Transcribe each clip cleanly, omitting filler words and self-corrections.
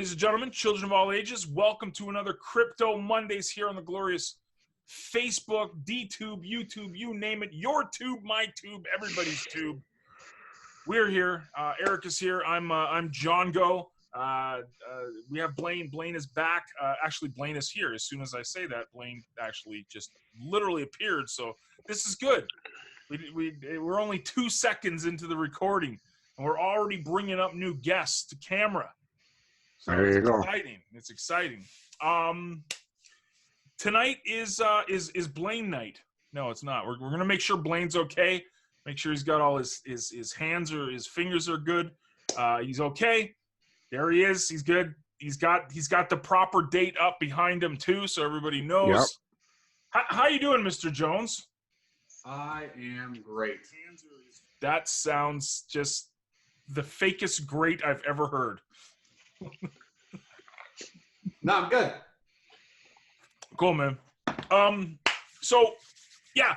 Ladies and gentlemen, children of all ages, welcome to another Crypto Mondays here on the glorious Facebook, DTube, YouTube, you name it, your tube, my tube, everybody's tube. We're here. Eric is here. I'm John Go. We have Blaine. Blaine is back. Actually, Blaine is here. As soon as I say that, Blaine actually just literally appeared. So this is good. We're only 2 seconds into the recording, and we're already bringing up new guests to camera. So there you go. Exciting. It's exciting. Tonight is Blaine night. No, it's not. We're gonna make sure Blaine's okay. Make sure he's got all his hands or his fingers are good. He's okay. There he is. He's good. He's got the proper date up behind him too, so everybody knows. Yep. How you doing, Mr. Jones? I am great. That sounds just the fakest great I've ever heard. No, I'm good. Cool, man. So yeah,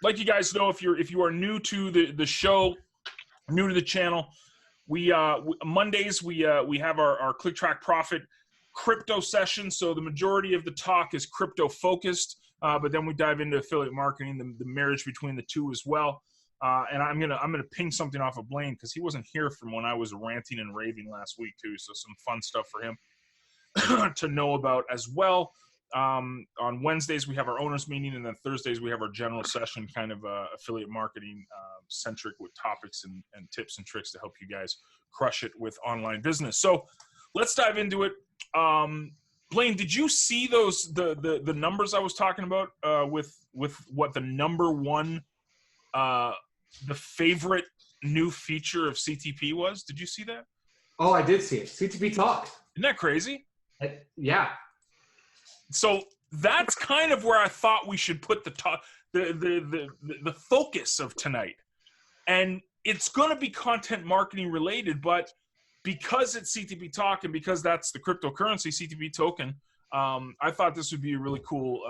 like you guys know, if you are new to the show, new to the channel, we Mondays we have our Click Track Profit crypto session. So the majority of the talk is crypto focused, but then we dive into affiliate marketing, the marriage between the two as well. And I'm gonna ping something off of Blaine because he wasn't here from when I was ranting and raving last week too. So some fun stuff for him to know about as well. On Wednesdays we have our owners meeting, and then Thursdays we have our general session, kind of affiliate marketing centric with topics and tips and tricks to help you guys crush it with online business. So let's dive into it. Blaine, did you see the numbers I was talking about with what the number one the favorite new feature of CTP was? Did you see that? Oh, I did see it. CTPtalk. Isn't that crazy? Yeah. So that's kind of where I thought we should put the focus of tonight. And it's going to be content marketing related, but because it's CTPtalk and because that's the cryptocurrency CTP token, I thought this would be a really cool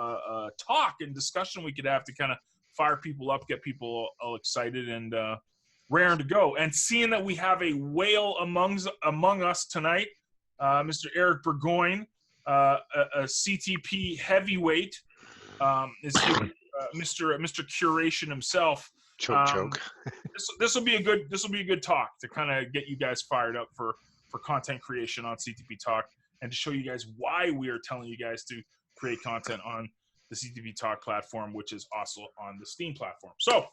talk and discussion we could have to kind of fire people up, get people all excited and raring to go. And seeing that we have a whale among us tonight, Mr. Eric Burgoyne, a CTP heavyweight, is here, Mr. Curation himself. Choke. This will be a good talk to kind of get you guys fired up for content creation on CTPtalk and to show you guys why we are telling you guys to create content on the CTPtalk platform, which is also on the STEEM platform. So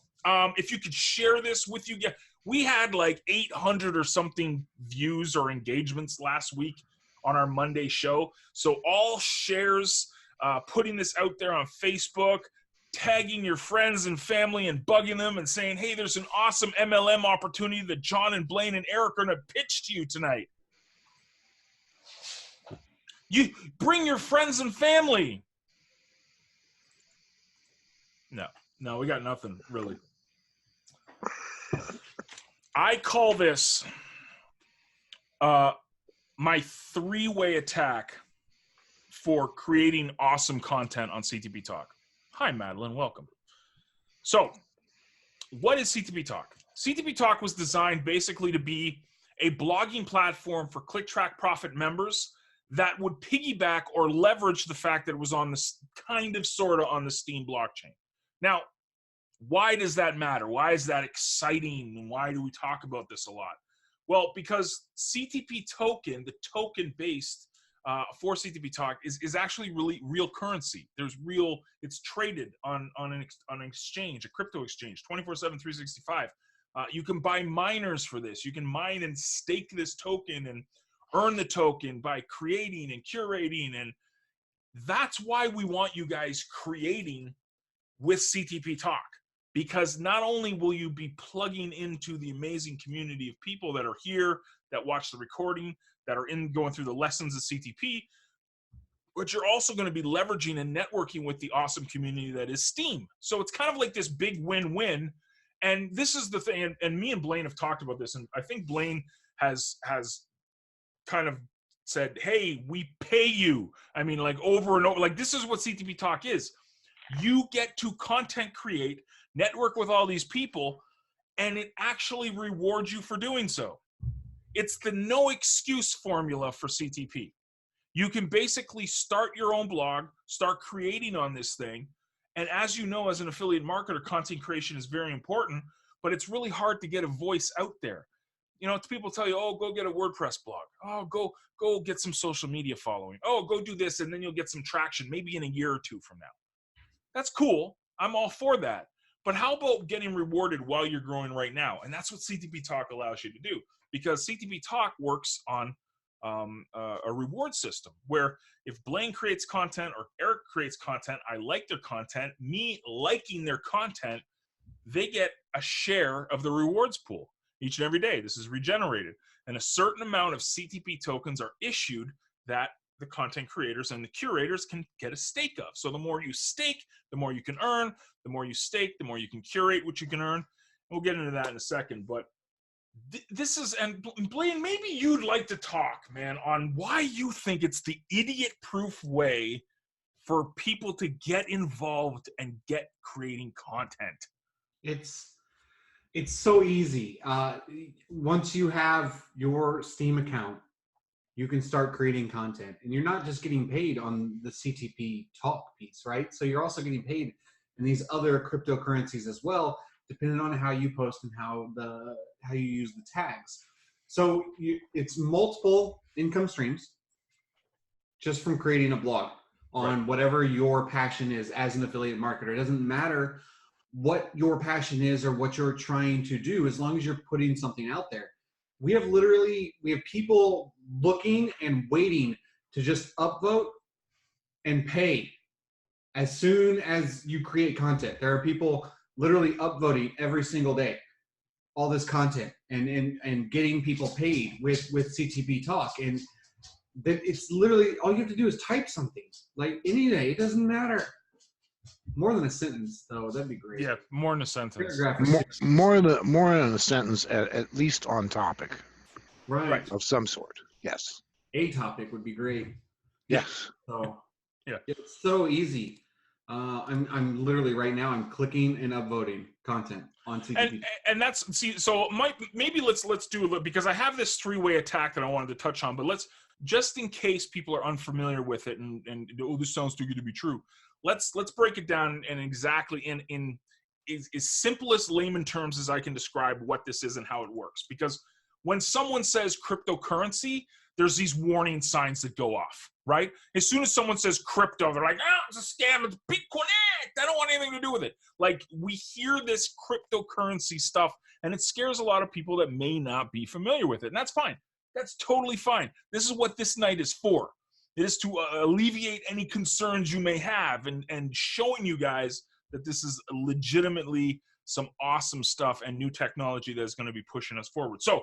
if you could share this with you, we had like 800 or something views or engagements last week on our Monday show. So all shares, putting this out there on Facebook, tagging your friends and family and bugging them and saying, hey, there's an awesome MLM opportunity that John and Blaine and Eric are going to pitch to you tonight. You bring your friends and family. No, we got nothing really. I call this my 3-way attack for creating awesome content on CTPtalk. Hi, Madeline. Welcome. So, what is CTPtalk? CTPtalk was designed basically to be a blogging platform for Click Track Profit members that would piggyback or leverage the fact that it was on this sort of on the Steem blockchain. Now, why does that matter? Why is that exciting? And why do we talk about this a lot? Well, because CTP token, the token based for CTPtalk is actually really real currency. It's traded on an exchange, a crypto exchange, 24/7, 365. You can buy miners for this. You can mine and stake this token and earn the token by creating and curating. And that's why we want you guys creating with CTPtalk, because not only will you be plugging into the amazing community of people that are here, that watch the recording, that are going through the lessons of CTP, but you're also going to be leveraging and networking with the awesome community that is STEEM. So it's kind of like this big win-win. And this is the thing, and me and Blaine have talked about this, and I think Blaine has kind of said, hey, we pay you. I mean, like over and over, like this is what CTPtalk is. You get to content create, network with all these people, and it actually rewards you for doing so. It's the no excuse formula for CTP. You can basically start your own blog, start creating on this thing. And as you know, as an affiliate marketer, content creation is very important, but it's really hard to get a voice out there. You know, people tell you, oh, go get a WordPress blog. Oh, go get some social media following. Oh, go do this, and then you'll get some traction maybe in a year or two from now. That's cool. I'm all for that. But how about getting rewarded while you're growing right now? And that's what CTP Talk allows you to do, because CTP Talk works on a reward system where if Blaine creates content or Eric creates content, I like their content, me liking their content, they get a share of the rewards pool each and every day. This is regenerated. And a certain amount of CTP tokens are issued that the content creators and the curators can get a stake of. So the more you stake, the more you can earn. The more you stake, the more you can curate what you can earn. We'll get into that in a second. But this is, and Blaine, maybe you'd like to talk, man, on why you think it's the idiot-proof way for people to get involved and get creating content. It's so easy. Once you have your Steam account, you can start creating content, and you're not just getting paid on the CTP Talk piece, right? So you're also getting paid in these other cryptocurrencies as well, depending on how you post and how you use the tags. So it's multiple income streams just from creating a blog on whatever your passion is as an affiliate marketer. It doesn't matter what your passion is or what you're trying to do, as long as you're putting something out there. We have people looking and waiting to just upvote and pay as soon as you create content. There are people literally upvoting every single day, all this content, and getting people paid with CTP Talk. And that it's literally all you have to do is type something, like any day. It doesn't matter. More than a sentence, though, that'd be great. Yeah, more than a sentence. More than a sentence, at least on topic. Right. Of some sort. Yes. A topic would be great. Yes. So yeah, it's so easy. I'm literally right now I'm clicking and upvoting content on CTP. And that's, see, so maybe let's do a little, because I have this three-way attack that I wanted to touch on, but let's, just in case people are unfamiliar with it and oh, this sounds too good to be true. Let's break it down and exactly in as simplest layman terms as I can describe what this is and how it works. Because when someone says cryptocurrency, there's these warning signs that go off, right? As soon as someone says crypto, they're like, oh, it's a scam, it's Bitcoin, I don't want anything to do with it. Like, we hear this cryptocurrency stuff, and it scares a lot of people that may not be familiar with it, and that's fine. That's totally fine. This is what this night is for. It is to alleviate any concerns you may have and showing you guys that this is legitimately some awesome stuff and new technology that is going to be pushing us forward. So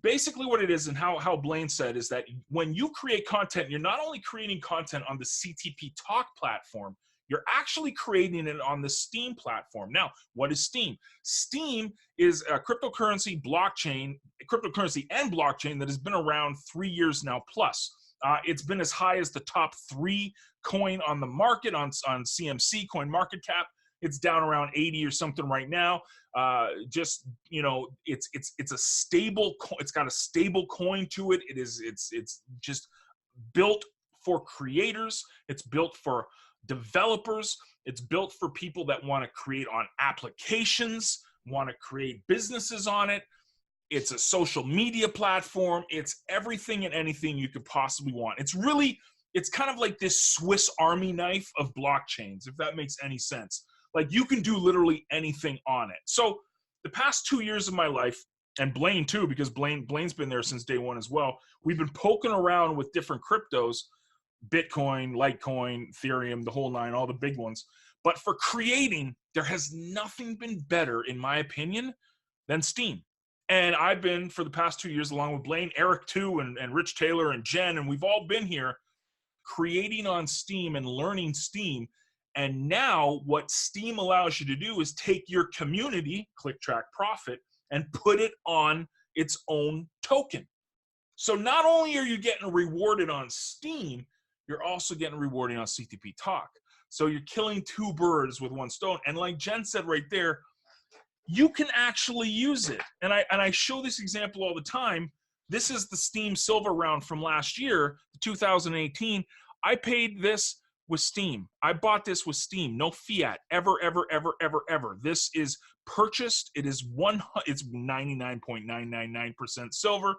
basically what it is, and how Blaine said, is that when you create content, you're not only creating content on the CTP Talk platform, you're actually creating it on the STEEM platform. Now, what is STEEM? STEEM is a cryptocurrency and blockchain that has been around 3 years now plus. It's been as high as the top 3 coin on the market on CMC, Coin Market Cap. It's down around 80 or something right now. Just, you know, it's a stable, it's got a stable coin to it. It's just built for creators. It's built for developers. It's built for people that want to create on applications, want to create businesses on it. It's a social media platform. It's everything and anything you could possibly want. It's kind of like this Swiss Army knife of blockchains, if that makes any sense. Like, you can do literally anything on it. So the past 2 years of my life, and Blaine too, because Blaine's been there since day one as well, we've been poking around with different cryptos, Bitcoin, Litecoin, Ethereum, the whole nine, all the big ones. But for creating, there has nothing been better, in my opinion, than Steem. And I've been, for the past 2 years, along with Blaine, Eric too, and Rich Taylor and Jen, and we've all been here creating on Steem and learning Steem. And now what Steem allows you to do is take your community, Click Track Profit, and put it on its own token. So not only are you getting rewarded on Steem, you're also getting rewarded on CTP Talk. So you're killing 2 birds with 1 stone. And like Jen said right there, you can actually use it. And I show this example all the time. This is the Steam Silver round from last year, 2018. I paid this with Steam. I bought this with Steam. No fiat. Ever, ever, ever, ever, ever. This is purchased. It's 99.999% silver.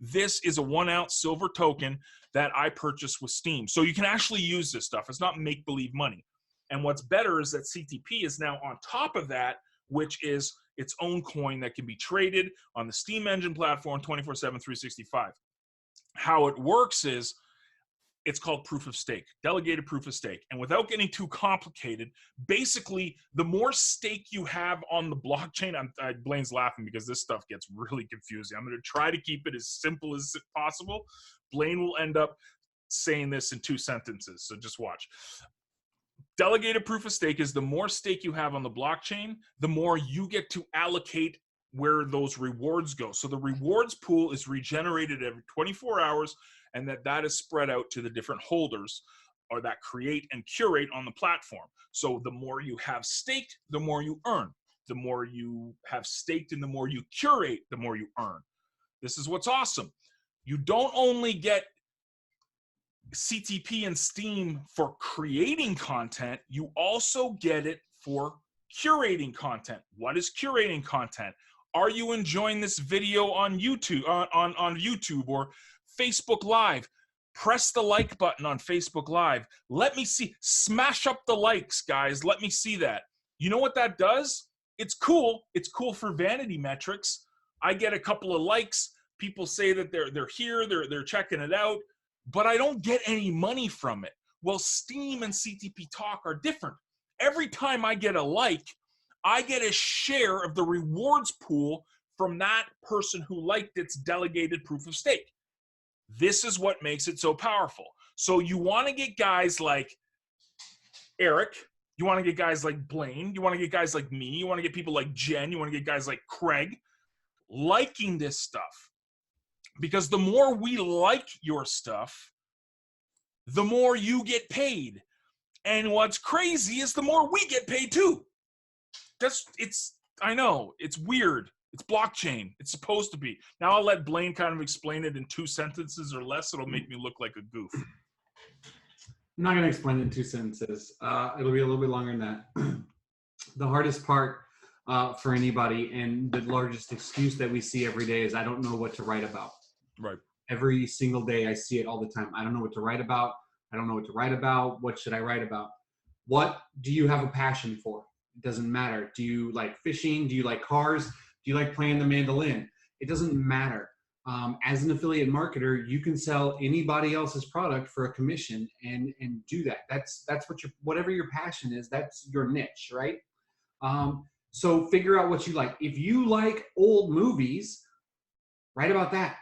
This is a 1 ounce silver token that I purchased with Steam. So you can actually use this stuff. It's not make-believe money. And what's better is that CTP is now on top of that, which is its own coin that can be traded on the Steam Engine platform 24/7, 365. How it works is it's called proof of stake, delegated proof of stake. And without getting too complicated, basically, the more stake you have on the blockchain, Blaine's laughing because this stuff gets really confusing. I'm going to try to keep it as simple as possible. Blaine will end up saying this in 2 sentences, so just watch. Delegated proof of stake is the more stake you have on the blockchain, the more you get to allocate where those rewards go. So the rewards pool is regenerated every 24 hours, and that is spread out to the different holders or that create and curate on the platform. So the more you have staked, the more you earn. The more you have staked and the more you curate, the more you earn. This is what's awesome. You don't only get CTP and Steam for creating content, you also get it for curating content. What is curating content? Are you enjoying this video on YouTube, on YouTube or Facebook Live? Press the like button on Facebook Live. Let me see. Smash up the likes, guys. Let me see that. You know what that does? It's cool. It's cool for vanity metrics. I get a couple of likes. People say that they're here, they're checking it out, but I don't get any money from it. Well, Steam and CTP Talk are different. Every time I get a like, I get a share of the rewards pool from that person who liked its delegated proof of stake. This is what makes it so powerful. So you want to get guys like Eric, you want to get guys like Blaine, you want to get guys like me, you want to get people like Jen, you want to get guys like Craig liking this stuff. Because the more we like your stuff, the more you get paid. And what's crazy is the more we get paid too. I know, it's weird. It's blockchain. It's supposed to be. Now I'll let Blaine kind of explain it in 2 sentences or less. It'll make me look like a goof. I'm not going to explain it in 2 sentences. It'll be a little bit longer than that. The hardest part for anybody and the largest excuse that we see every day is I don't know what to write about. Right. Every single day I see it all the time. I don't know what to write about. I don't know what to write about. What should I write about? What do you have a passion for? It doesn't matter. Do you like fishing? Do you like cars? Do you like playing the mandolin? It doesn't matter. As an affiliate marketer, you can sell anybody else's product for a commission and do that. That's what whatever your passion is, that's your niche, right? So figure out what you like. If you like old movies, write about that.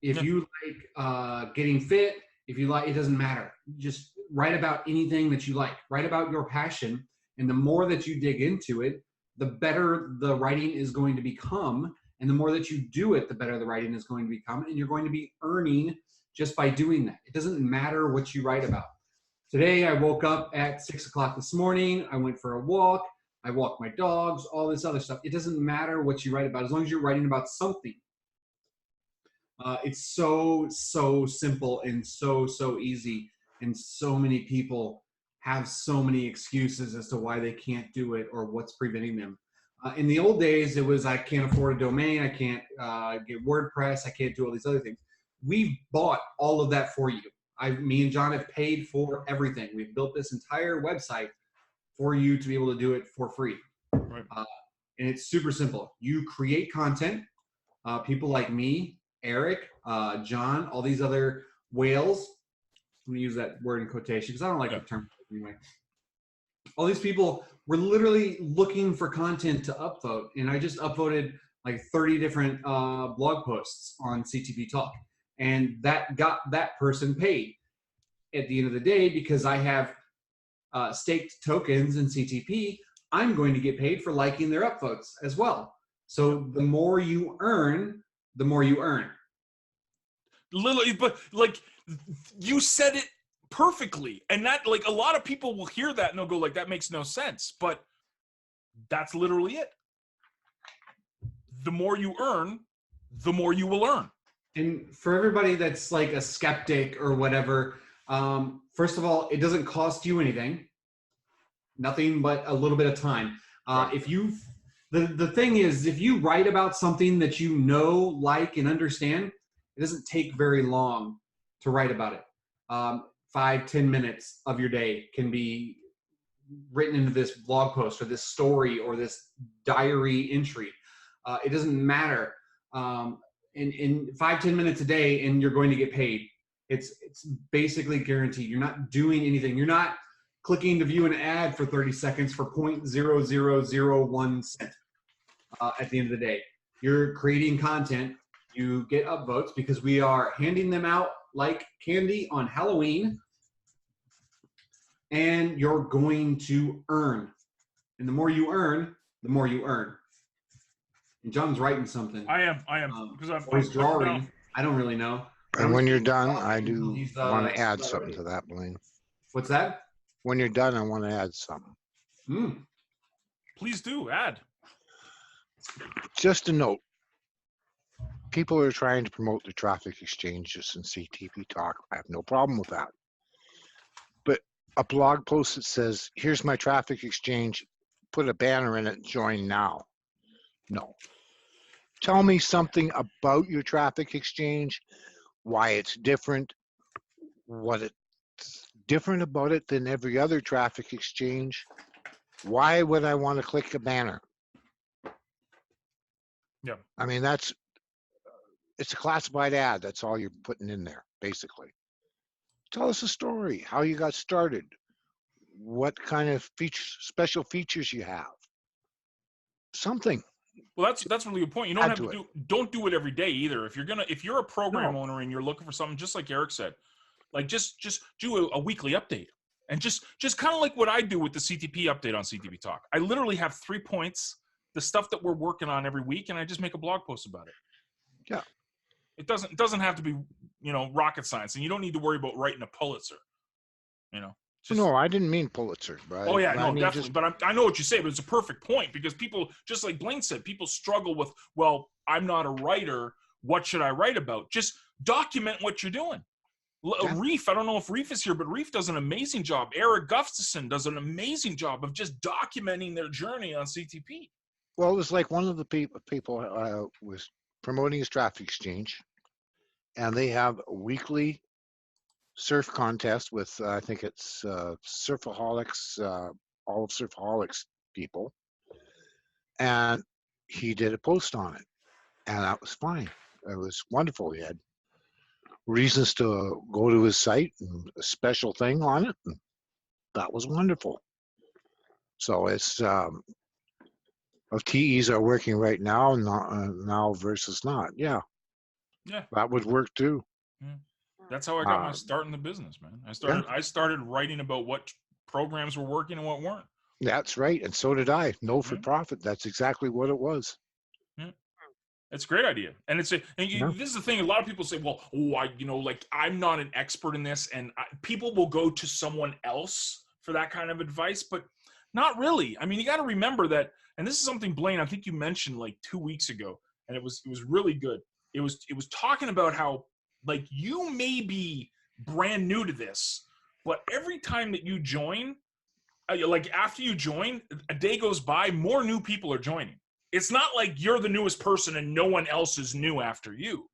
If you like getting fit, if you like, it doesn't matter. Just write about anything that you like. Write about your passion. And the more that you dig into it, the better the writing is going to become. And the more that you do it, the better the writing is going to become. And you're going to be earning just by doing that. It doesn't matter what you write about. Today, I woke up at 6 o'clock this morning. I went for a walk. I walked my dogs, all this other stuff. It doesn't matter what you write about as long as you're writing about something. It's so simple and so easy. And so many people have so many excuses as to why they can't do it or what's preventing them. In the old days, it was I can't afford a domain, I can't get WordPress, I can't do all these other things. We've bought all of that for you. Me and John have paid for everything. We've built this entire website for you to be able to do it for free. Right. And it's super simple. You create content. People like me, Eric, John, all these other whales. I'm going to use that word in quotation because I don't like the term anyway. All these people were literally looking for content to upvote. And I just upvoted like 30 different blog posts on CTP Talk. And that got that person paid at the end of the day because I have staked tokens in CTP. I'm going to get paid for liking their upvotes as well. So the more you earn, the more you earn. Literally, but like you said it perfectly. And that, like, a lot of people will hear that and they'll go like, that makes no sense. But that's literally it. The more you earn, the more you will earn. And for everybody that's like a skeptic or whatever, first of all, it doesn't cost you anything, nothing but a little bit of time. Right. If you, the thing is, if you write about something that you know, like, and understand, it doesn't take very long to write about it. 5-10 minutes of your day can be written into this blog post or this story or this diary entry. It doesn't matter. In 5-10 minutes a day, and you're going to get paid. It's basically guaranteed. You're not doing anything. You're not clicking to view an ad for 30 seconds for 0.0001 cent. At the end of the day, you're creating content. You get upvotes because we are handing them out like candy on Halloween, and you're going to earn. And the more you earn, the more you earn. And John's writing something. I am because Or he's drawing. I don't really know. And when you're done, I do want to add something to that, Blaine. What's that? When you're done, I want to add something. Please do add. Just a note. People are trying to promote the traffic exchanges in CTP Talk. I have no problem with that. But a blog post that says, here's my traffic exchange, put a banner in it, join now. No. Tell me something about your traffic exchange, why it's different, what it's different about it than every other traffic exchange. Why would I want to click a banner? Yeah. I mean, it's a classified ad. That's all you're putting in there, basically. Tell us a story, how you got started, what kind of special features you have. Something. Well, that's really a good point. You don't have to don't do it every day either. If you're a program owner and you're looking for something, just like Eric said, like just do a weekly update, and just kind of like what I do with the CTP update on CTP Talk. I literally have 3 points, the stuff that we're working on every week, and I just make a blog post about it. Yeah. It doesn't have to be, rocket science, and you don't need to worry about writing a Pulitzer. No, I didn't mean Pulitzer. But oh yeah, no, mean definitely. But I know what you say, but it's a perfect point because people, just like Blaine said, people struggle with, well, I'm not a writer. What should I write about? Just document what you're doing. Yeah. Reef, I don't know if Reef is here, but Reef does an amazing job. Eric Gustafson does an amazing job of just documenting their journey on CTP. Well, it was like one of the people was promoting his traffic exchange, and they have a weekly surf contest with I think it's Surfaholics, all of Surfaholics people, and he did a post on it, and that was fine. It was wonderful. He had reasons to go to his site and a special thing on it, and that was wonderful. So it's of TEs are working right now, now versus not. Yeah, that would work too. That's how I got my start in the business, man. I started writing about what programs were working and what weren't. That's right, and so did I. No for profit. That's exactly what it was. Yeah. It's a great idea, and this is the thing. A lot of people say, "Well, I'm not an expert in this," and people will go to someone else for that kind of advice, but not really. I mean, you got to remember that, and this is something, Blaine, I think you mentioned like 2 weeks ago, and it was really good. It was talking about how, like, you may be brand new to this, but every time that you join, like after you join, a day goes by, more new people are joining. It's not like you're the newest person and no one else is new after you.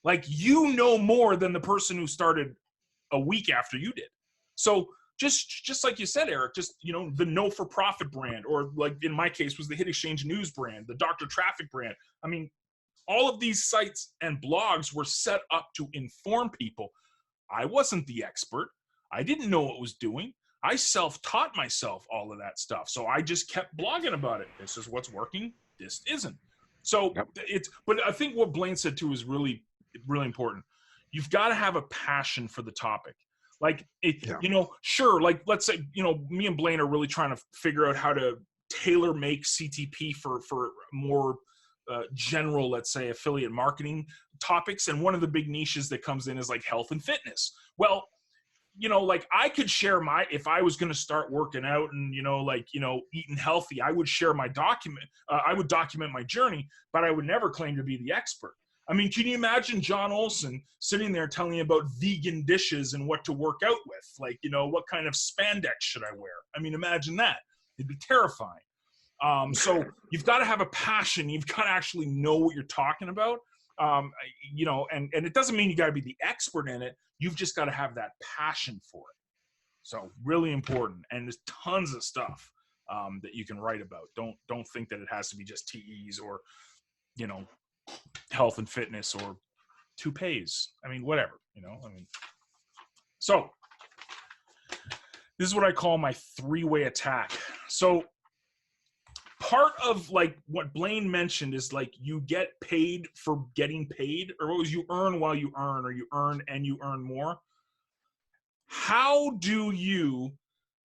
Like, you know more than the person who started a week after you did. So just like you said, Eric, just, the no for profit brand, or like in my case was the Hit Exchange News brand, the Dr. Traffic brand. I mean, all of these sites and blogs were set up to inform people. I wasn't the expert. I didn't know what I was doing. I self-taught myself all of that stuff. So I just kept blogging about it. This is what's working. This isn't. So but I think what Blaine said too is really, really important. You've got to have a passion for the topic. Like, sure. Like, let's say, me and Blaine are really trying to figure out how to tailor make CTP for more general, let's say, affiliate marketing topics. And one of the big niches that comes in is like health and fitness. Well, like, I could share if I was going to start working out and, eating healthy, I would share my document. I would document my journey, but I would never claim to be the expert. I mean, can you imagine John Olson sitting there telling you about vegan dishes and what to work out with? Like, you know, what kind of spandex should I wear? I mean, imagine that. It'd be terrifying. So you've got to have a passion. You've got to actually know what you're talking about. You know, and it doesn't mean you got to be the expert in it. You've just got to have that passion for it. So really important. And there's tons of stuff that you can write about. Don't think that it has to be just TEs or, you know, health and fitness or toupees. I mean, whatever, you know, I mean, so this is what I call my three-way attack. So part of like what Blaine mentioned is like you get paid for getting paid, or what was you earn while you earn, or you earn and you earn more. How do you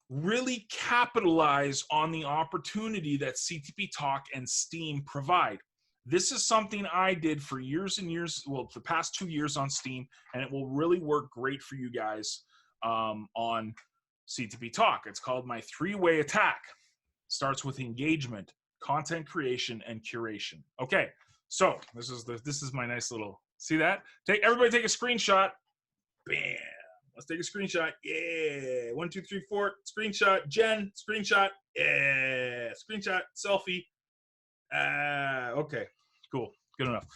really capitalize on the opportunity that CTP Talk and STEAM provide? This is something I did for years and years, well, the past 2 years on STEAM, and it will really work great for you guys on CTP Talk. It's called my three-way attack. Starts with engagement, content creation, and curation. Okay, so this is my nice little, see that? Everybody take a screenshot. Bam. Let's take a screenshot. Yeah. 1, 2, 3, 4. Screenshot. Jen, screenshot. Yeah. Screenshot. Selfie. Okay. Cool. Good enough.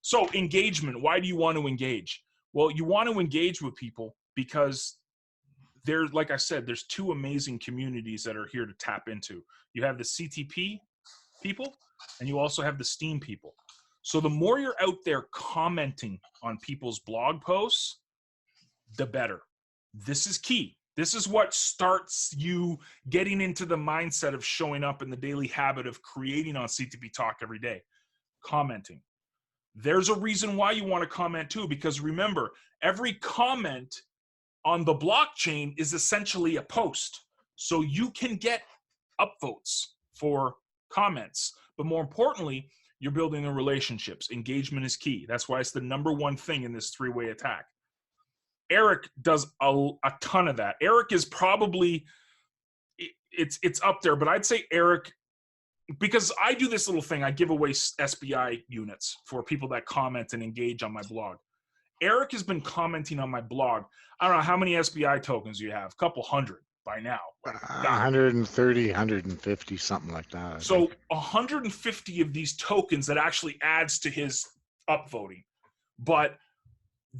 So engagement. Why do you want to engage? Well, you want to engage with people because there's, like I said, there's two amazing communities that are here to tap into. You have the CTP people, and you also have the STEAM people. So the more you're out there commenting on people's blog posts, the better. This is key. This is what starts you getting into the mindset of showing up in the daily habit of creating on CTP Talk every day. Commenting. There's a reason why you want to comment too, because remember, every comment on the blockchain is essentially a post. So you can get upvotes for comments. But more importantly, you're building the relationships. Engagement is key. That's why it's the #1 thing in this three-way attack. Eric does a ton of that. Eric is probably, it's up there, but I'd say Eric, because I do this little thing, I give away SBI units for people that comment and engage on my blog. Eric has been commenting on my blog. I don't know how many SBI tokens you have, a couple hundred by now. Like 130, 150, something like that. So 150 of these tokens that actually adds to his upvoting. But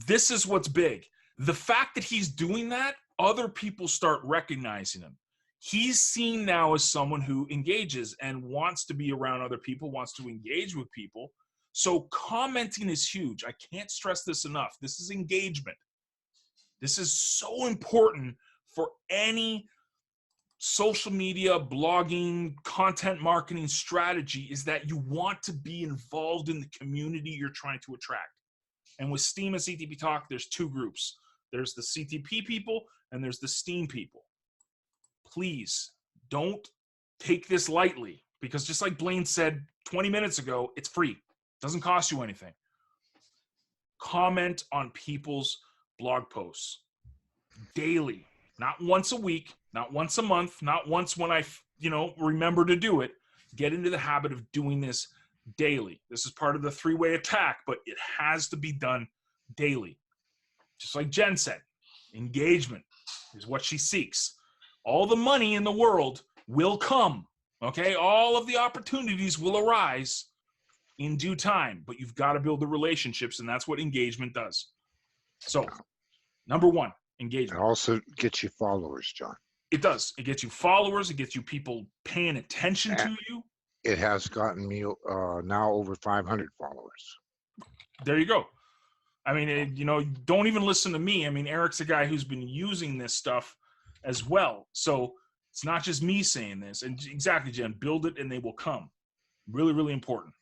this is what's big. The fact that he's doing that, other people start recognizing him. He's seen now as someone who engages and wants to be around other people, wants to engage with people. So commenting is huge. I can't stress this enough. This is engagement. This is so important for any social media, blogging, content marketing strategy, is that you want to be involved in the community you're trying to attract. And with STEAM and CTP Talk, there's two groups. There's the CTP people and there's the STEAM people. Please don't take this lightly, because just like Blaine said 20 minutes ago, it's free. It doesn't cost you anything. Comment on people's blog posts daily, not once a week, not once a month, not once when I, remember to do it. Get into the habit of doing this daily. This is part of the three-way attack, but it has to be done daily. Just like Jen said, engagement is what she seeks. All the money in the world will come, okay? All of the opportunities will arise in due time, but you've got to build the relationships, and that's what engagement does. So, #1, engagement. It also gets you followers, John. It does. It gets you followers. It gets you people paying attention to you. It has gotten me now over 500 followers. There you go. I mean, don't even listen to me. I mean, Eric's a guy who's been using this stuff as well. So it's not just me saying this. And exactly, Jen, build it and they will come. Really, really important.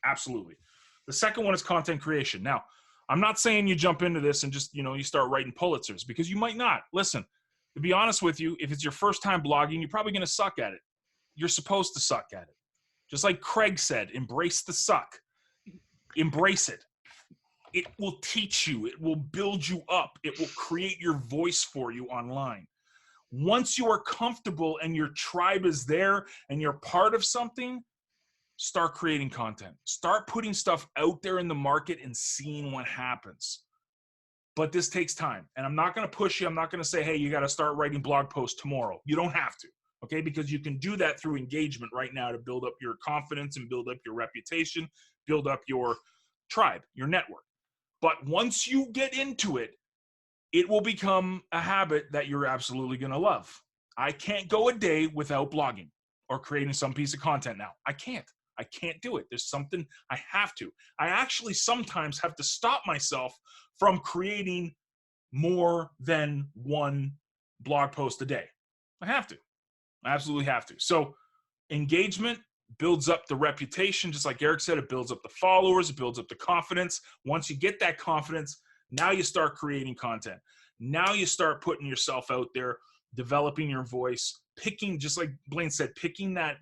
Absolutely. The second one is content creation. Now, I'm not saying you jump into this and just, you start writing Pulitzers, because you might not. Listen, to be honest with you, if it's your first time blogging, you're probably going to suck at it. You're supposed to suck at it. Just like Craig said, embrace the suck. Embrace it. It will teach you. It will build you up. It will create your voice for you online. Once you are comfortable and your tribe is there and you're part of something, start creating content. Start putting stuff out there in the market and seeing what happens. But this takes time. And I'm not going to push you. I'm not going to say, hey, you got to start writing blog posts tomorrow. You don't have to, okay? Because you can do that through engagement right now to build up your confidence and build up your reputation, build up your tribe, your network. But once you get into it, it will become a habit that you're absolutely going to love. I can't go a day without blogging or creating some piece of content now. I can't do it. There's something I have to. I actually sometimes have to stop myself from creating more than one blog post a day. I have to. I absolutely have to. So engagement builds up the reputation. Just like Eric said, it builds up the followers. It builds up the confidence. Once you get that confidence, now you start creating content. Now you start putting yourself out there, developing your voice, picking, just like Blaine said, picking that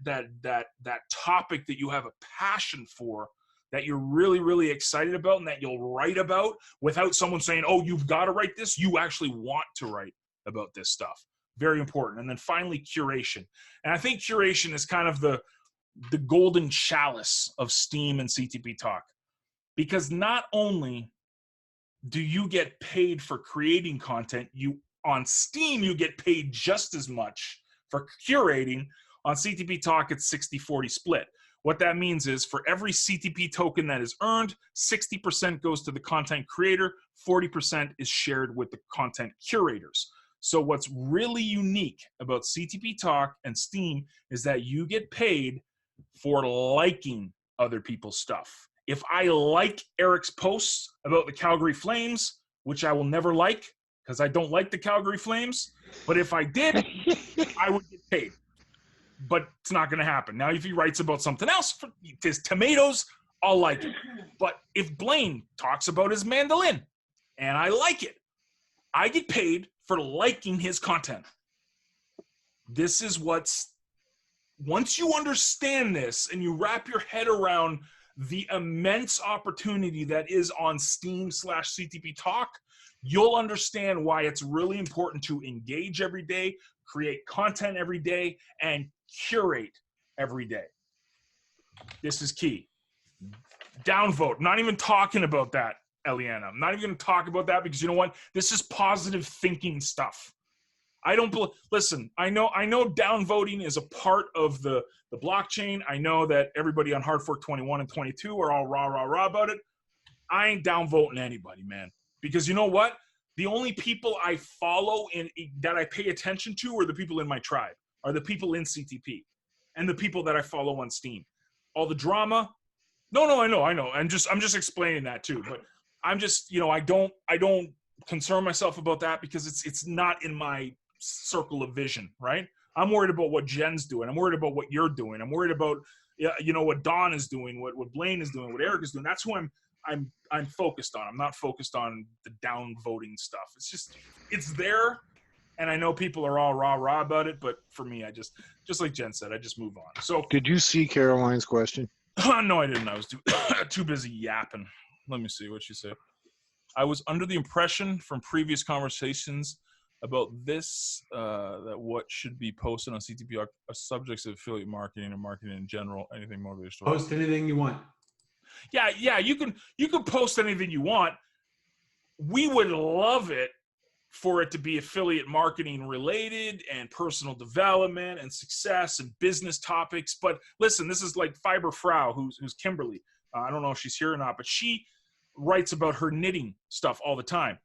topic that you have a passion for, that you're really, really excited about and that you'll write about without someone saying, oh, you've got to write this. You actually want to write about this stuff. Very important. And then finally, curation. And I think curation is kind of the golden chalice of STEAM and CTP Talk, because not only do you get paid for creating content, on STEAM, you get paid just as much for curating. On CTP Talk, it's 60-40 split. What that means is for every CTP token that is earned, 60% goes to the content creator, 40% is shared with the content curators. So what's really unique about CTP Talk and STEAM is that you get paid for liking other people's stuff. If I like Eric's posts about the Calgary Flames, which I will never like because I don't like the Calgary Flames, but if I did, I would get paid. But it's not going to happen. Now, if he writes about something else, his tomatoes, I'll like it. But if Blaine talks about his mandolin and I like it, I get paid for liking his content. This is once you understand this and you wrap your head around the immense opportunity that is on STEAM/CTP Talk, you'll understand why it's really important to engage every day, create content every day, and curate every day. This is key. Downvote. Not even talking about that, Eliana. I'm not even going to talk about that because you know what? This is positive thinking stuff. Listen, I know downvoting is a part of the blockchain. I know that everybody on Hard Fork 21 and 22 are all rah about it. I ain't downvoting anybody, man. Because you know what? The only people I follow and that I pay attention to are the people in my tribe, are the people in CTP, and the people that I follow on Steam. All the drama, no, I know. I'm just explaining that too. But I'm just, I don't concern myself about that because it's not in my circle of vision, right? I'm worried about what Jen's doing. I'm worried about what you're doing. I'm worried about, what Don is doing, what Blaine is doing, what Eric is doing. That's who I'm focused on. I'm not focused on the downvoting stuff. It's there, and I know people are all rah about it, but for me, I just like Jen said, I just move on. So, did you see Caroline's question? No, I didn't. I was too busy yapping. Let me see what she said. I was under the impression from previous conversations about this that what should be posted on CTP are subjects of affiliate marketing and marketing in general. Anything motivational. Post anything you want. Yeah. You can post anything you want. We would love it for it to be affiliate marketing related and personal development and success and business topics. But listen, this is like Fiber Frau, who's Kimberly. I don't know if she's here or not, but she writes about her knitting stuff all the time.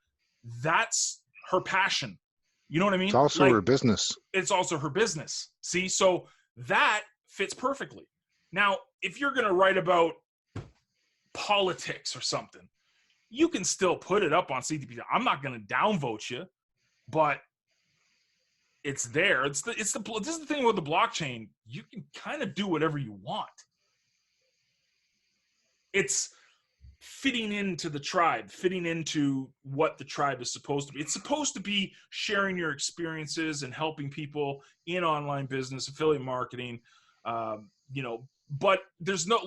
That's her passion. You know what I mean? It's also her business. It's also her business. See, so that fits perfectly. Now, if you're going to write about politics or something, you can still put it up on CTP. I'm not going to downvote you, but it's there. This is the thing with the blockchain. You can kind of do whatever you want. It's fitting into the tribe, fitting into what the tribe is supposed to be. It's supposed to be sharing your experiences and helping people in online business, affiliate marketing, but there's no,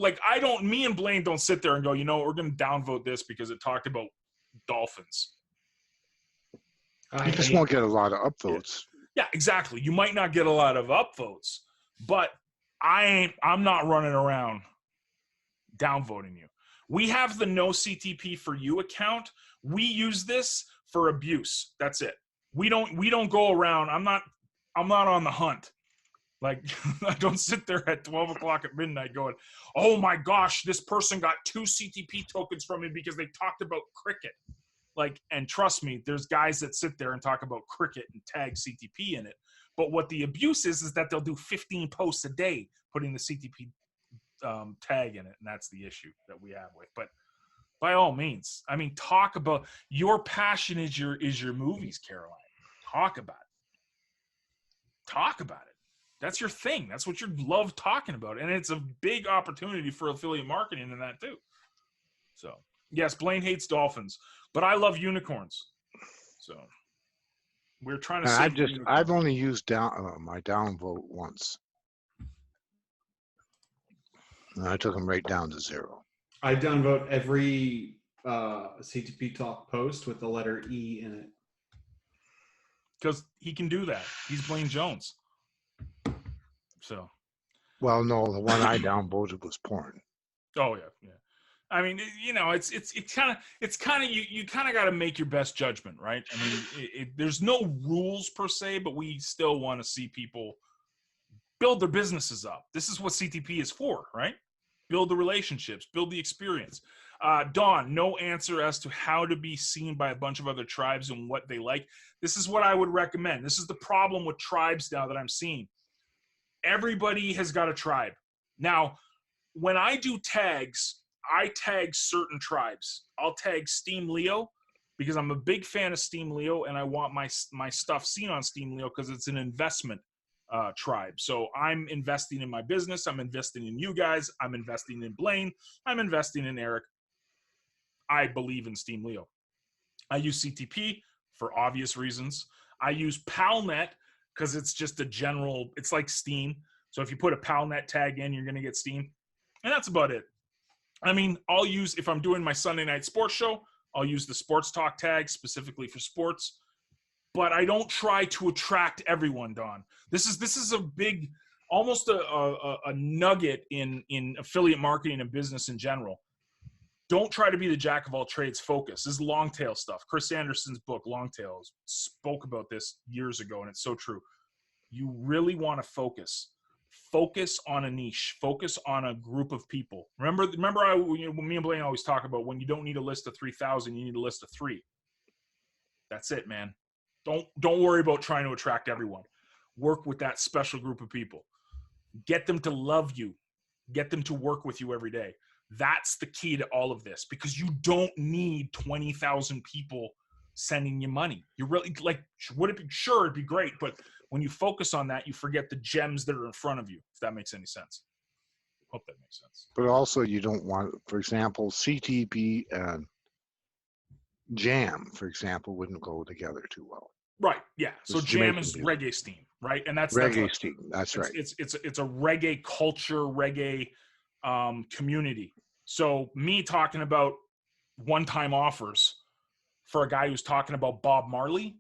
me and Blaine don't sit there and go, we're going to downvote this because it talked about dolphins. You just won't get a lot of upvotes. Yeah, exactly. You might not get a lot of upvotes, but I'm not running around Downvoting you. We have the no CTP for you account. We use this for abuse. That's it. We don't go around. I'm not on the hunt. Like, I don't sit there at 12 o'clock at midnight going, oh my gosh, this person got 2 CTP tokens from me because they talked about cricket. Like, and trust me, there's guys that sit there and talk about cricket and tag CTP in it. But what the abuse is that they'll do 15 posts a day putting the CTP tag in it, and that's the issue that we have with. But by all means, I mean, talk about your passion is your movies, Caroline. Talk about it. Talk about it. That's your thing. That's what you love talking about, and it's a big opportunity for affiliate marketing in that too. So yes, Blaine hates dolphins, but I love unicorns. So we're trying to. I've only used my downvote once. And I took them right down to 0. I downvote every CTP Talk post with the letter E in it. Because he can do that. He's Blaine Jones. So. Well, no, the one I downvoted was porn. Oh yeah. I mean, you know, it's kind of you kind of got to make your best judgment, right? I mean, there's no rules per se, but we still want to see people build their businesses up. This is what CTP is for, right? Build the relationships, build the experience. Dawn, no answer as to how to be seen by a bunch of other tribes and what they like. This is what I would recommend. This is the problem with tribes now that I'm seeing. Everybody has got a tribe. Now, when I do tags, I tag certain tribes. I'll tag Steam Leo because I'm a big fan of Steam Leo and I want my stuff seen on Steam Leo because it's an investment tribe. So I'm investing in my business. I'm investing in you guys. I'm investing in Blaine. I'm investing in Eric. I believe in Steam Leo. I use CTP for obvious reasons. I use PalNet because it's just a general, it's like Steam. So if you put a PalNet tag in, you're going to get Steam. And that's about it. I mean, I'll use, if I'm doing my Sunday night sports show, I'll use the sports talk tag specifically for sports. But I don't try to attract everyone, Don. This is a big, almost a nugget in affiliate marketing and business in general. Don't try to be the jack of all trades. Focus. This is long tail stuff. Chris Anderson's book, Long Tails, spoke about this years ago, and it's so true. You really want to focus. Focus on a niche. Focus on a group of people. Remember, me and Blaine always talk about when you don't need a list of 3,000, you need a list of 3. That's it, man. Don't worry about trying to attract everyone. Work with that special group of people. Get them to love you. Get them to work with you every day. That's the key to all of this because you don't need 20,000 people sending you money. You really it'd be great, but when you focus on that, you forget the gems that are in front of you, if that makes any sense. Hope that makes sense. But also you don't want, for example, CTP and Jam, for example, wouldn't go together too well. Right. Yeah. So Jam is reggae steam, right? And that's reggae steam. That's right. It's a reggae culture, reggae community. So me talking about one-time offers for a guy who's talking about Bob Marley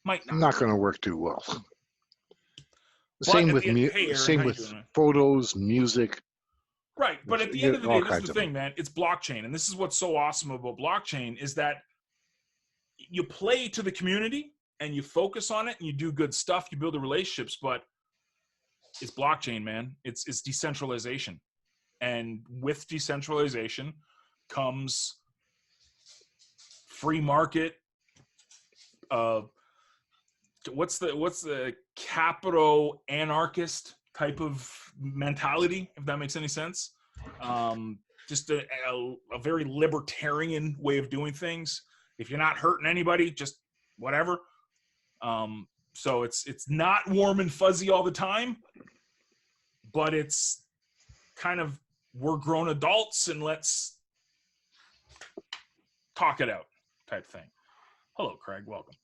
might not going to work too well. Same with photos, music. Right, but at the end of the day, this is the thing, man. It's blockchain, and this is what's so awesome about blockchain is that you play to the community and you focus on it and you do good stuff. You build the relationships, but it's blockchain, man. It's decentralization, and with decentralization comes free market. What's the capital anarchist type of mentality, if that makes any sense? Just a very libertarian way of doing things. If you're not hurting anybody, just whatever. So it's not warm and fuzzy all the time, but it's kind of, we're grown adults and let's talk it out type thing. Hello, Craig. Welcome.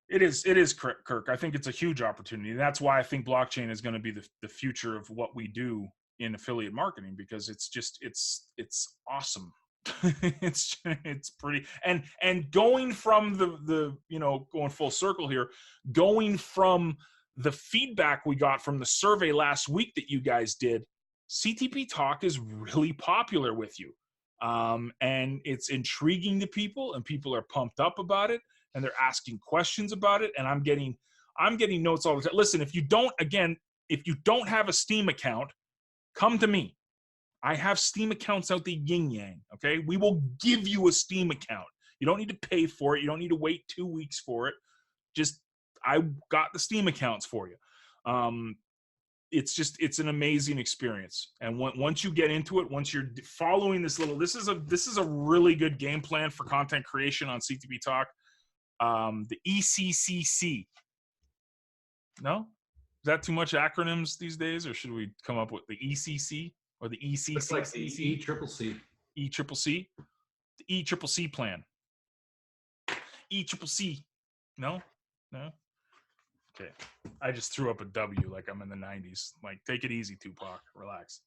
It is, Kirk. I think it's a huge opportunity. And that's why I think blockchain is going to be the future of what we do in affiliate marketing, because it's awesome. it's pretty, and going from the going full circle here, going from the feedback we got from the survey last week that you guys did, CTP Talk is really popular with you. And it's intriguing to people, and people are pumped up about it, and they're asking questions about it. And I'm getting notes all the time. Listen, if you don't have a Steam account, come to me. I have Steam accounts out the yin yang. Okay. We will give you a Steam account. You don't need to pay for it. You don't need to wait 2 weeks for it. Just, I got the Steam accounts for you. It's an amazing experience. And once you get into it, once you're following this is a really good game plan for content creation on CTP Talk. The ECCC. No? Is that too much acronyms these days, or should we come up with the ECC or the ECCC? It's like the ECCC. ECCC? The ECCC plan. ECCC. No? Okay. I just threw up a W like I'm in the 90s. Like, take it easy, Tupac. Relax.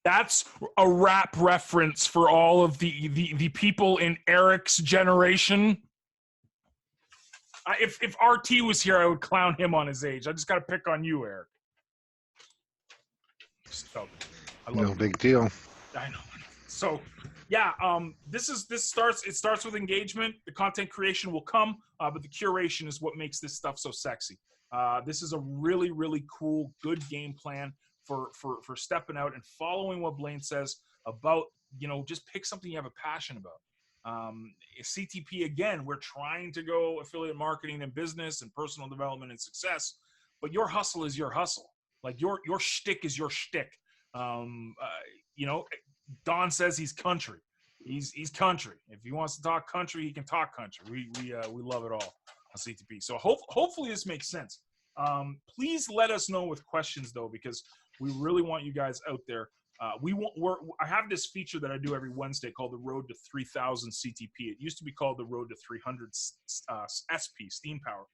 That's a rap reference for all of the people in Eric's generation. If RT was here, I would clown him on his age. I just got to pick on you, Eric. Just felt it. I love No you. big deal. I know. So, yeah, it starts with engagement. The content creation will come, but the curation is what makes this stuff so sexy. This is a really, really cool, good game plan for stepping out and following what Blaine says about, just pick something you have a passion about. CTP, again, we're trying to go affiliate marketing and business and personal development and success, but your hustle is your hustle. Like your shtick is your shtick. Don says he's country. He's country. If he wants to talk country, he can talk country. We love it all on CTP. So hopefully this makes sense. Please let us know with questions though, because we really want you guys out there. I have this feature that I do every Wednesday called the Road to 3000 CTP. It used to be called the Road to 300 SP, Steam Power.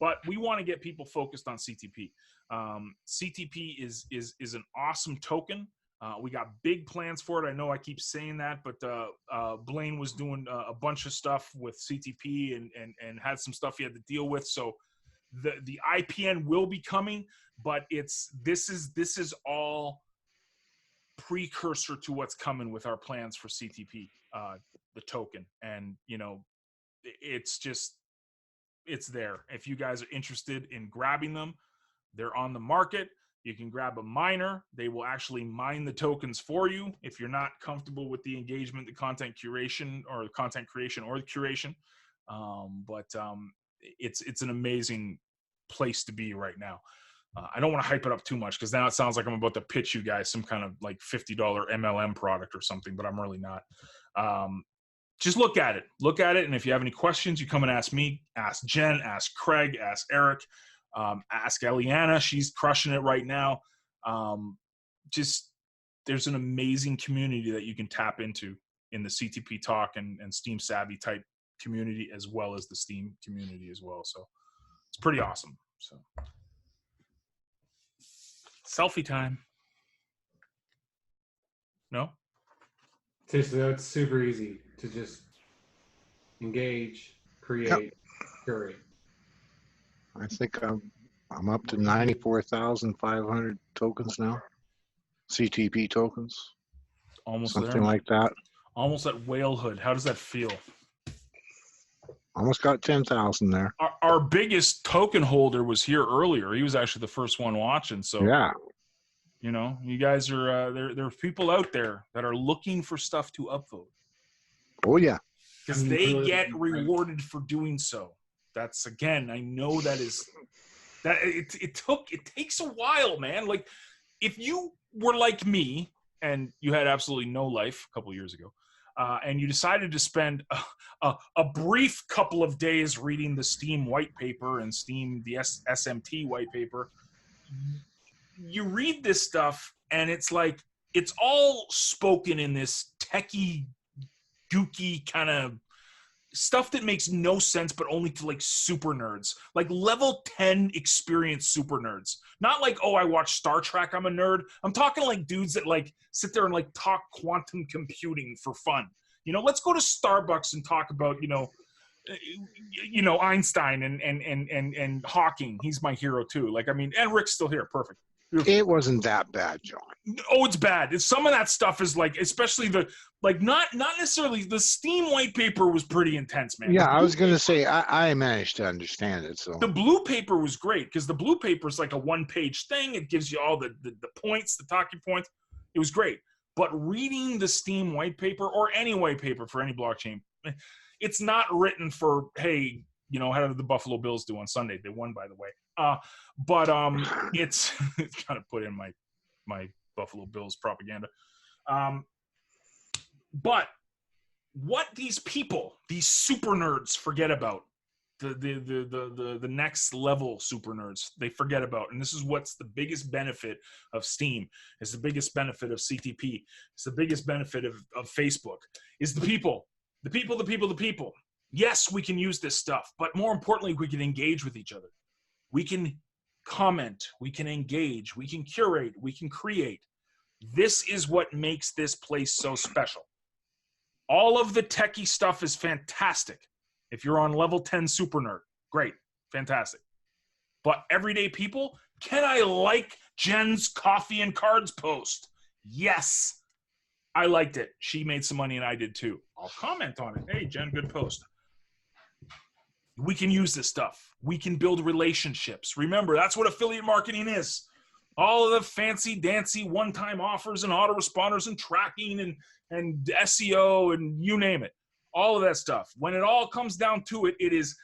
But we want to get people focused on CTP. CTP is an awesome token. We got big plans for it. I know I keep saying that, but Blaine was doing a bunch of stuff with CTP and had some stuff he had to deal with. So the IPN will be coming, but this is all precursor to what's coming with our plans for CTP, the token. And it's there. If you guys are interested in grabbing them, they're on the market. You can grab a miner. They will actually mine the tokens for you if you're not comfortable with the engagement, the content curation, or the content creation or the curation. It's an amazing place to be right now. I don't want to hype it up too much because now it sounds like I'm about to pitch you guys some kind of like $50 MLM product or something, but I'm really not. Just look at it. And if you have any questions, you come and ask me, ask Jen, ask Craig, ask Eric, ask Eliana. She's crushing it right now. There's an amazing community that you can tap into in the CTP Talk and Steam Savvy type community, as well as the Steam community as well. So it's pretty awesome. So selfie time. No? It's super easy to just engage, create, curate. I think I'm up to 94,500 tokens now. CTP tokens. Almost something there. like that. Almost at whalehood. How does that feel? Almost got 10,000 there. Our biggest token holder was here earlier. He was actually the first one watching. So yeah, you guys are there's people out there that are looking for stuff to upvote. Oh yeah, because they get rewarded for doing so. That's, again, I know that it takes a while, man. Like, if you were like me and you had absolutely no life a couple of years ago, and you decided to spend a brief couple of days reading the Steam white paper and the SMT white paper, you read this stuff and it's like, it's all spoken in this techie, gooky kind of stuff that makes no sense, but only to like super nerds, like level 10 experienced super nerds. Not like, oh, I watch Star Trek, I'm a nerd. I'm talking like dudes that like sit there and like talk quantum computing for fun. Let's go to Starbucks and talk about, you know, Einstein and Hawking. He's my hero too. Like, I mean, and Rick's still here. Perfect. Beautiful. It wasn't that bad, John. Oh, it's bad. Some of that stuff is like, especially the, like, not necessarily the STEAM white paper was pretty intense, man. Yeah, I was going to say, I managed to understand it. So the blue paper was great because the blue paper is like a one-page thing. It gives you all the points, the talking points. It was great. But reading the STEAM white paper or any white paper for any blockchain, it's not written for, hey, you know, how did the Buffalo Bills do on Sunday? They won, by the way. But it's kind of put in my Buffalo Bills propaganda. But what these people, these super nerds, forget about, the next level super nerds, they forget about, and this is what's the biggest benefit of STEAM, is the biggest benefit of CTP, it's the biggest benefit of Facebook, is the people. Yes, we can use this stuff, but more importantly, we can engage with each other. We can comment, we can engage, we can curate, we can create. This is what makes this place so special. All of the techie stuff is fantastic. If you're on level 10 super nerd, great, fantastic. But everyday people, can I like Jen's coffee and cards post? Yes, I liked it. She made some money and I did too. I'll comment on it. Hey, Jen, good post. We can use this stuff. We can build relationships. Remember, that's what affiliate marketing is. All of the fancy dancy one-time offers and autoresponders and tracking and SEO and you name it. All of that stuff. When it all comes down to it, it is,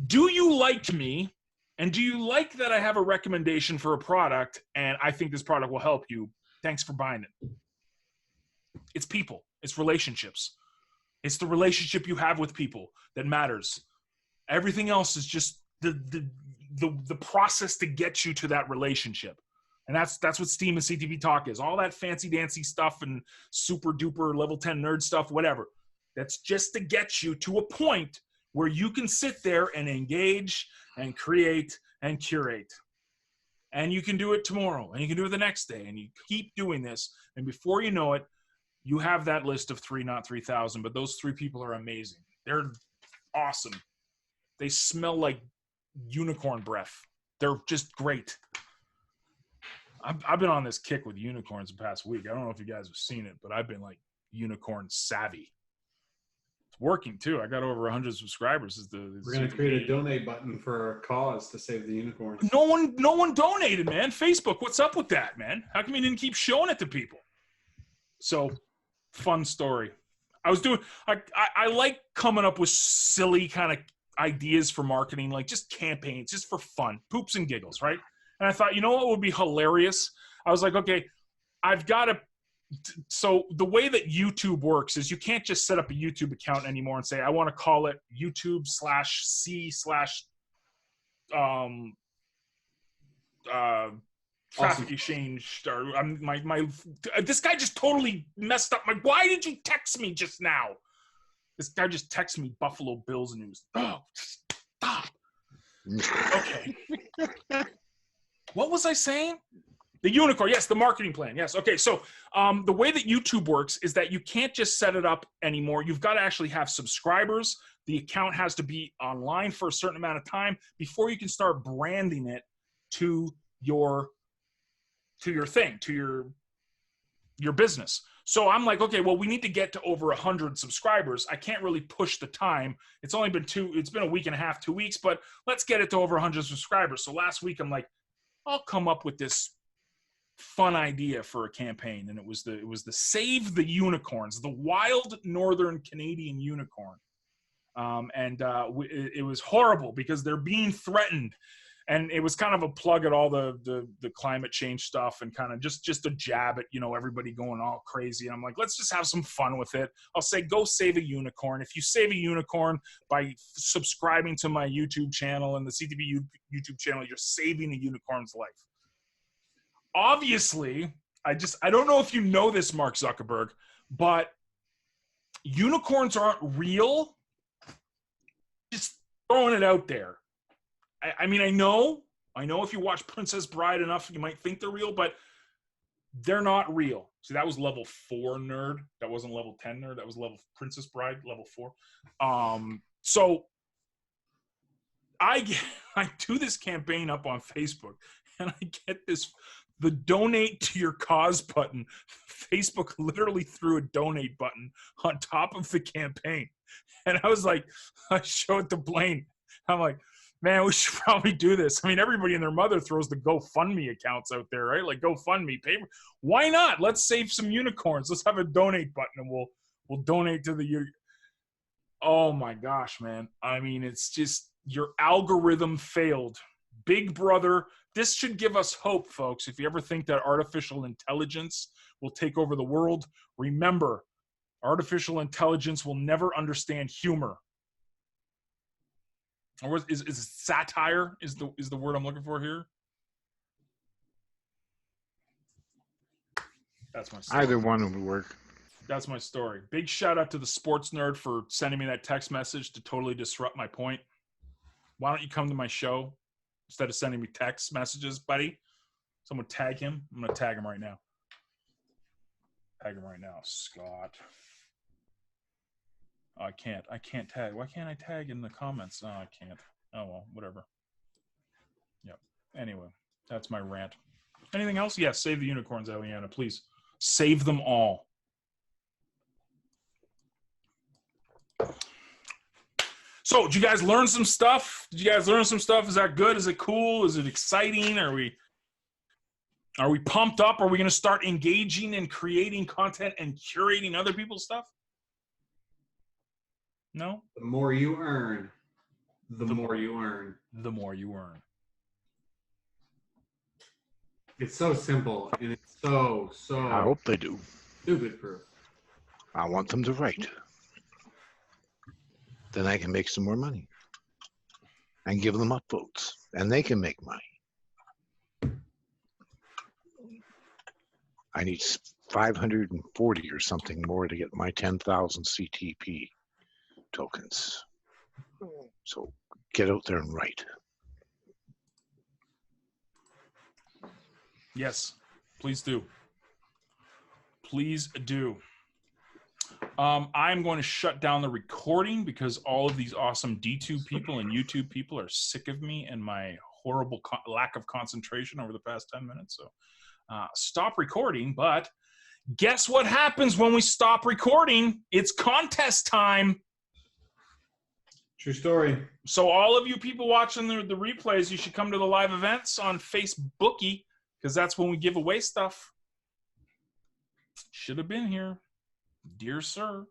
do you like me? And do you like that I have a recommendation for a product and I think this product will help you? Thanks for buying it. It's people. It's relationships. It's the relationship you have with people that matters. Everything else is just the process to get you to that relationship. And that's what STEAM and CTP Talk is. All that fancy dancy stuff and super duper level 10 nerd stuff, whatever. That's just to get you to a point where you can sit there and engage and create and curate. And you can do it tomorrow and you can do it the next day and you keep doing this. And before you know it, you have that list of 3, not 3,000, but those 3 people are amazing. They're awesome. They smell like unicorn breath. They're just great. I've been on this kick with unicorns the past week. I don't know if you guys have seen it, but I've been like unicorn savvy. It's working too. I got over 100 subscribers. We're going to create a donate button for a cause to save the unicorns. No one donated, man. Facebook, what's up with that, man? How come you didn't keep showing it to people? So, fun story. I like coming up with silly kind of ideas for marketing, like just campaigns, just for fun, poops and giggles, right? And I thought, you know what would be hilarious? I was like, okay, I've got to. So the way that YouTube works is you can't just set up a YouTube account anymore and say, I want to call it YouTube/C/ traffic exchange. Or this guy just totally messed up. Why did you text me just now? This guy just texted me Buffalo Bills news. Oh, stop. Okay. What was I saying? The unicorn. Yes, the marketing plan. Yes. Okay. So the way that YouTube works is that you can't just set it up anymore. You've got to actually have subscribers. The account has to be online for a certain amount of time before you can start branding it to your thing, to your business. So I'm like, okay, well, we need to get to over 100 subscribers. I can't really push the time. It's only been it's been a week and a half, 2 weeks, but let's get it to over 100 subscribers. So last week I'm like, I'll come up with this fun idea for a campaign. And it was the Save the Unicorns, the wild Northern Canadian unicorn. It was horrible because they're being threatened. And it was kind of a plug at all the climate change stuff and kind of just a jab at, everybody going all crazy. And I'm like, let's just have some fun with it. I'll say, go save a unicorn. If you save a unicorn by subscribing to my YouTube channel and the CTP YouTube channel, you're saving a unicorn's life. Obviously, I don't know if you know this, Mark Zuckerberg, but unicorns aren't real. Just throwing it out there. I mean, I know if you watch Princess Bride enough, you might think they're real, but they're not real. So that was level 4 nerd. That wasn't level 10 nerd. That was level Princess Bride, level 4. So I do this campaign up on Facebook, and I get the donate to your cause button. Facebook literally threw a donate button on top of the campaign. And I was like, I showed to Blaine. I'm like, man, we should probably do this. I mean, everybody and their mother throws the GoFundMe accounts out there, right? Like GoFundMe, paper. Why not? Let's save some unicorns. Let's have a donate button, and we'll donate to the. Oh my gosh, man. I mean, it's just your algorithm failed. Big Brother. This should give us hope, folks. If you ever think that artificial intelligence will take over the world, remember, artificial intelligence will never understand humor. Or is satire is the word I'm looking for here? That's my story. Either one would work. That's my story. Big shout out to the sports nerd for sending me that text message to totally disrupt my point. Why don't you come to my show instead of sending me text messages, buddy? Someone tag him. I'm going to tag him right now. Tag him right now. Scott. Oh, I can't tag. Why can't I tag in the comments? No, I can't. Oh, well, whatever. Yep. Anyway, that's my rant. Anything else? Yes, save the unicorns, Eliana, please. Save them all. So, did you guys learn some stuff? Is that good? Is it cool? Is it exciting? Are we pumped up? Are we going to start engaging and creating content and curating other people's stuff? No? The more you earn, the more you earn. The more you earn. It's so simple, and it's so I hope they do. stupid proof. I want them to write. Then I can make some more money and give them upvotes, and they can make money. I need 540 or something more to get my 10,000 CTP tokens. So get out there and write. Yes, please do. Please do. I'm going to shut down the recording because all of these awesome D2 people and YouTube people are sick of me and my horrible lack of concentration over the past 10 minutes. So stop recording, but guess what happens when we stop recording? It's contest time. True story. So all of you people watching the replays, you should come to the live events on Facebookie because that's when we give away stuff. Should have been here. Dear sir.